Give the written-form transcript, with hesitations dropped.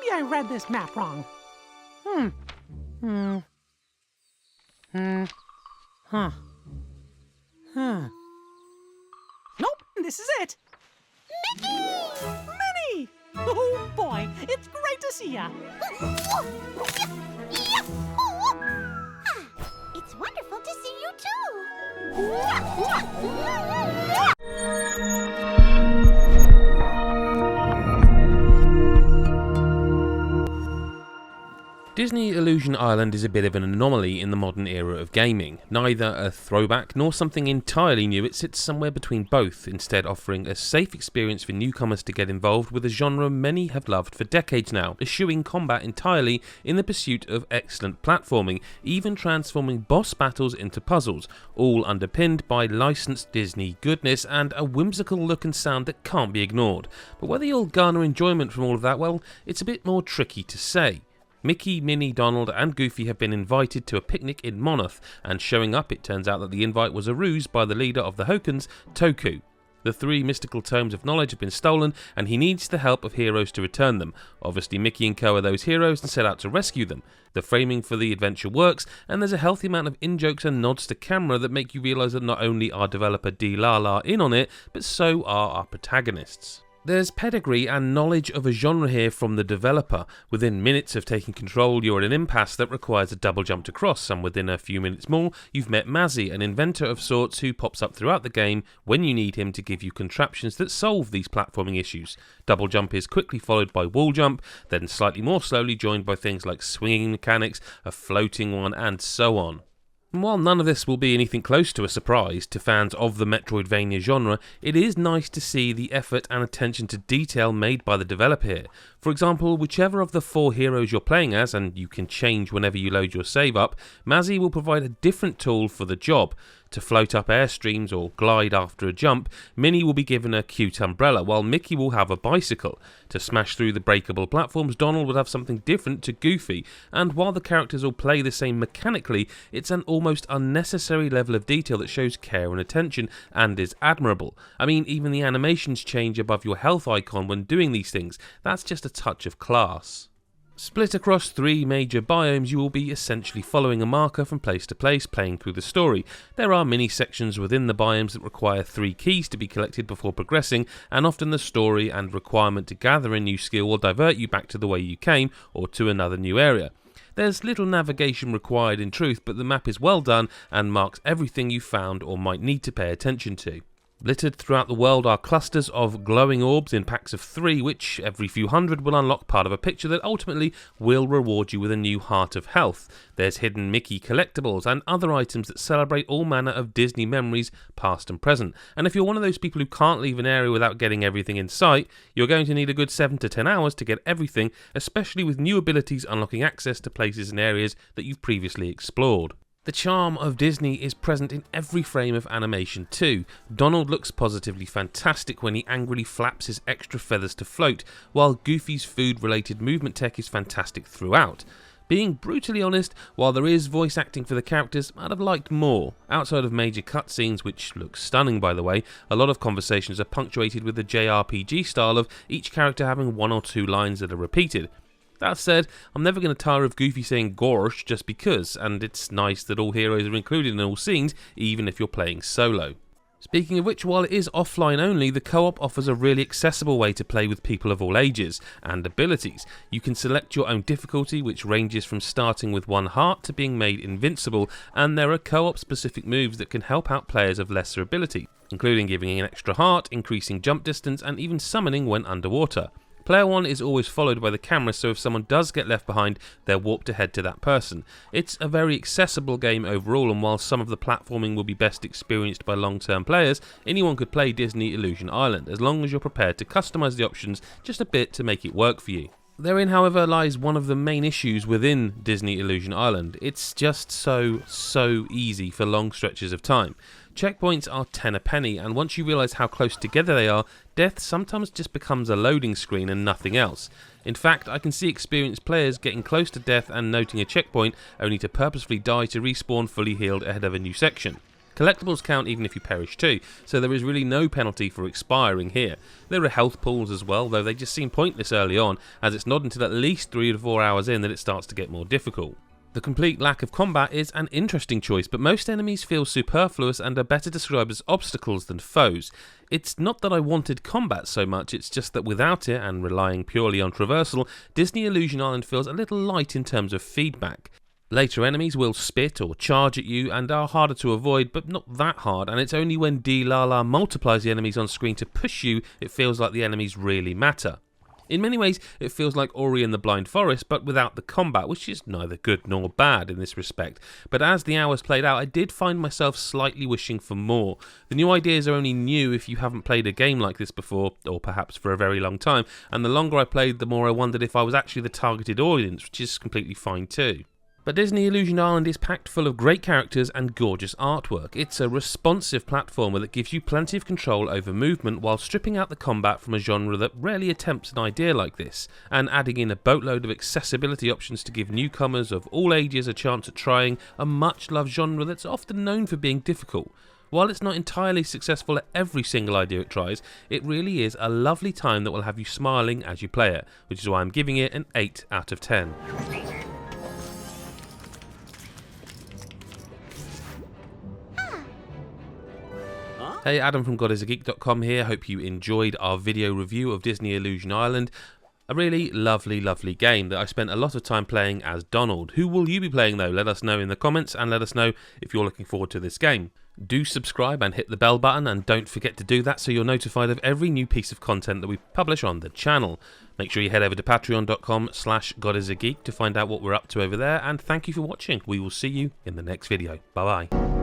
Maybe I read this map wrong. Nope, this is it. Minnie! Oh boy, it's great to see ya. It's wonderful to see you too. Disney Illusion Island is a bit of an anomaly in the modern era of gaming. Neither a throwback nor something entirely new, it sits somewhere between both, instead offering a safe experience for newcomers to get involved with a genre many have loved for decades now, eschewing combat entirely in the pursuit of excellent platforming, even transforming boss battles into puzzles, all underpinned by licensed Disney goodness and a whimsical look and sound that can't be ignored. But whether you'll garner enjoyment from all of that, well, it's a bit more tricky to say. Mickey, Minnie, Donald and Goofy have been invited to a picnic in Monmouth, and showing up it turns out that the invite was a ruse by the leader of the Hokans, Toku. The 3 mystical tomes of knowledge have been stolen and he needs the help of heroes to return them. Obviously Mickey and co are those heroes and set out to rescue them. The framing for the adventure works, and there's a healthy amount of in-jokes and nods to camera that make you realise that not only are developer D-Lala in on it, but so are our protagonists. There's pedigree and knowledge of a genre here from the developer. Within minutes of taking control, you're at an impasse that requires a double jump to cross, and within a few minutes more, you've met Mazzy, an inventor of sorts who pops up throughout the game when you need him to give you contraptions that solve these platforming issues. Double jump is quickly followed by wall jump, then slightly more slowly joined by things like swinging mechanics, a floating one, and so on. And while none of this will be anything close to a surprise to fans of the Metroidvania genre, it is nice to see the effort and attention to detail made by the developer here. For example, whichever of the 4 heroes you're playing as, and you can change whenever you load your save up, Mazzy will provide a different tool for the job. To float up airstreams or glide after a jump, Minnie will be given a cute umbrella, while Mickey will have a bicycle. To smash through the breakable platforms, Donald would have something different to Goofy, and while the characters all play the same mechanically, it's an almost unnecessary level of detail that shows care and attention, and is admirable. I mean, even the animations change above your health icon when doing these things. That's just a touch of class. Split across 3 major biomes, you will be essentially following a marker from place to place, playing through the story. There are mini sections within the biomes that require 3 keys to be collected before progressing, and often the story and requirement to gather a new skill will divert you back to the way you came, or to another new area. There's little navigation required in truth, but the map is well done and marks everything you found or might need to pay attention to. Littered throughout the world are clusters of glowing orbs in packs of 3, which every few hundred will unlock part of a picture that ultimately will reward you with a new Heart of Health. There's hidden Mickey collectibles and other items that celebrate all manner of Disney memories, past and present. And if you're one of those people who can't leave an area without getting everything in sight, you're going to need a good 7 to 10 hours to get everything, especially with new abilities unlocking access to places and areas that you've previously explored. The charm of Disney is present in every frame of animation too. Donald looks positively fantastic when he angrily flaps his extra feathers to float, while Goofy's food-related movement tech is fantastic throughout. Being brutally honest, while there is voice acting for the characters, I'd have liked more. Outside of major cutscenes, which look stunning by the way, a lot of conversations are punctuated with the JRPG style of each character having 1 or 2 lines that are repeated. That said, I'm never going to tire of Goofy saying "Gorsh" just because, and it's nice that all heroes are included in all scenes, even if you're playing solo. Speaking of which, while it is offline only, the co-op offers a really accessible way to play with people of all ages and abilities. You can select your own difficulty, which ranges from starting with 1 heart to being made invincible, and there are co-op specific moves that can help out players of lesser ability, including giving an extra heart, increasing jump distance, and even summoning when underwater. Player 1 is always followed by the camera, so if someone does get left behind, they're warped ahead to that person. It's a very accessible game overall, and while some of the platforming will be best experienced by long-term players, anyone could play Disney Illusion Island, as long as you're prepared to customise the options just a bit to make it work for you. Therein, however, lies one of the main issues within Disney Illusion Island. It's just so easy for long stretches of time. Checkpoints are 10 a penny, and once you realise how close together they are, death sometimes just becomes a loading screen and nothing else. In fact, I can see experienced players getting close to death and noting a checkpoint, only to purposefully die to respawn fully healed ahead of a new section. Collectibles count even if you perish too, so there is really no penalty for expiring here. There are health pools as well, though they just seem pointless early on, as it's not until at least 3 to 4 hours in that it starts to get more difficult. The complete lack of combat is an interesting choice, but most enemies feel superfluous and are better described as obstacles than foes. It's not that I wanted combat so much, it's just that without it, and relying purely on traversal, Disney Illusion Island feels a little light in terms of feedback. Later enemies will spit or charge at you and are harder to avoid, but not that hard, and it's only when D-Lala multiplies the enemies on screen to push you it feels like the enemies really matter. In many ways, it feels like Ori and the Blind Forest, but without the combat, which is neither good nor bad in this respect. But as the hours played out, I did find myself slightly wishing for more. The new ideas are only new if you haven't played a game like this before, or perhaps for a very long time, and the longer I played, the more I wondered if I was actually the targeted audience, which is completely fine too. But Disney Illusion Island is packed full of great characters and gorgeous artwork. It's a responsive platformer that gives you plenty of control over movement while stripping out the combat from a genre that rarely attempts an idea like this, and adding in a boatload of accessibility options to give newcomers of all ages a chance at trying a much-loved genre that's often known for being difficult. While it's not entirely successful at every single idea it tries, it really is a lovely time that will have you smiling as you play it, which is why I'm giving it an 8 out of 10. Hey, Adam from godisageek.com here. Hope you enjoyed our video review of Disney Illusion Island. A really lovely game that I spent a lot of time playing as Donald. Who will you be playing though? Let us know in the comments, and let us know if you're looking forward to this game. Do subscribe and hit the bell button, and don't forget to do that so you're notified of every new piece of content that we publish on the channel. Make sure you head over to patreon.com/godisageek to find out what we're up to over there, and thank you for watching. We will see you in the next video. Bye bye.